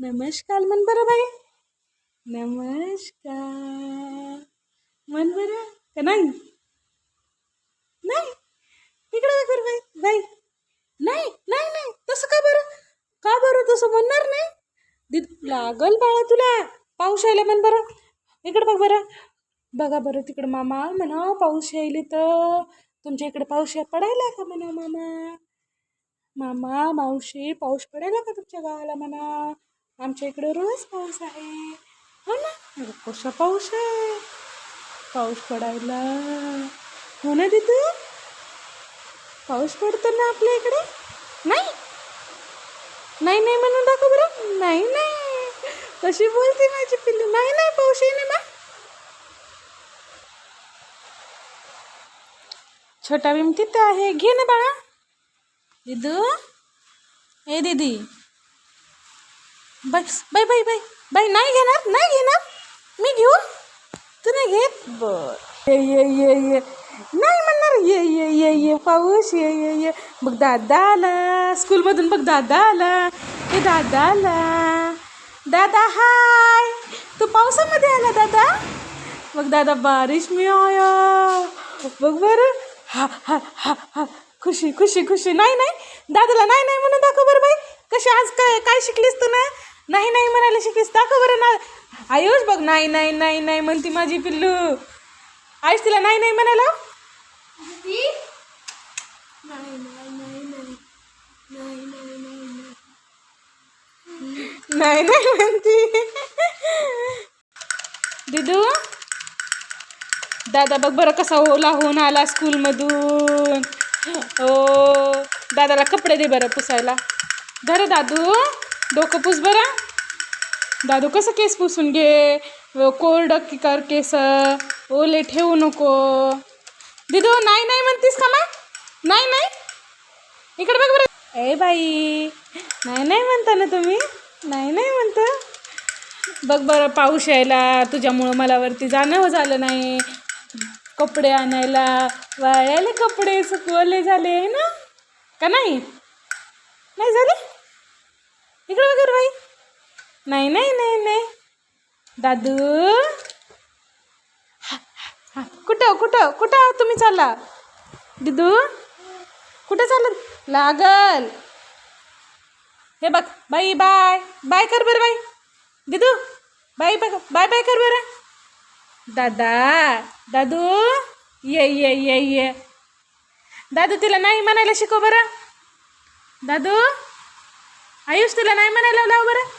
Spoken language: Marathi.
नमस्कार म्हण बरं बाई. नमस्कार म्हण बरं. का नाही नाही इकडे बघ बरं बाई बाई. नाही नाही नाही तसं का बरं. का बरं तसं म्हणणार नाही. लागल बाळा तुला. पाऊस यायला म्हण बरं. इकडे बघ बरं. बघा बरं तिकडं मामा म्हणा पाऊस यायले तर तुमच्या इकडे पाऊस पडायला का म्हणा मामा. मामा मावशी पाऊस पडायला का तुमच्या गावाला म्हणा. आमच्या इकडे रोज पाऊस आहे. हो ना. कसा पाऊस आहे. पाऊस पडायला हो ना तिथे. पाऊस पडतो ना आपल्या इकडे. नाही नाही नाही म्हणून दाखव बरं. नाही नाही कशी बोलते माझी पिल्लू. नाही नाही पाऊस येईन ना. छोटा भीम तिथं आहे. घे ना बाळा. दिदू ए दीदी. Bye bye bye bye bye. नाही घेणार नाही घेणार. मी घेऊ. तू नाही घेत. बर ये ये ये ये. नाही म्हणणार. ये ये ये ये पाऊस ये ये ये. बघ दादा आला स्कूलमधून. बघ दादा आला. हे दादा आला. दादा हाय. तू पावसामध्ये आला दादा. बघ दादा बारिश में आया. बघ बरं. हा हा हा हा. खुशी खुशी खुशी. नाही नाही दादाला नाही नाही म्हणून दाखव बरं बाई. कशी आज काय काय शिकलीस तू ना. नाही नाही म्हणायला शिकलीस. दाखव बरं ना. आयुष बघ नाही नाही नाही नाही म्हणती माझी पिल्लू. आयुष तिला नाही नाही म्हणायला. नाही नाही नाही नाही नाही नाही नाही नाही म्हणती. दिदू दादा बघ बरं कसा ओला होऊन आला स्कूलमधून. हो दादाला कपडे दे बरं पुसायला. धर दादू डोकं पुस बरं. दादू कसं केस पुसून घे. कोरडं की कर केस. ओले ठेवू नको. दिदू नाही नाही म्हणतीस का मग. नाही नाही इकडे बघ बरं. ए बाई नाही नाही म्हणता ना तुम्ही. नाही नाही म्हणता. बघ बरं पाऊस यायला तुझ्यामुळं मला वरती जाणं झालं नाही. कपडे आणायला वाळलेले कपडे सुकवले झाले ना का नाही. नाही झाले. इकडे वगैरे बाई. नाही नाही नाही नाही दादू. कुठं कुठं कुठं तुम्ही चालला. दिदू कुठं चालत लागल. हे बघ बाई बाय बाय कर बरं बाई. दिदू बाय बघ बाय बाय कर बरं. दादा दादू ये ये ये ये. दादू तिला नाही म्हणायला शिकव बरं. दादू आयुष तुला नाही म्हणायला लाव बरं.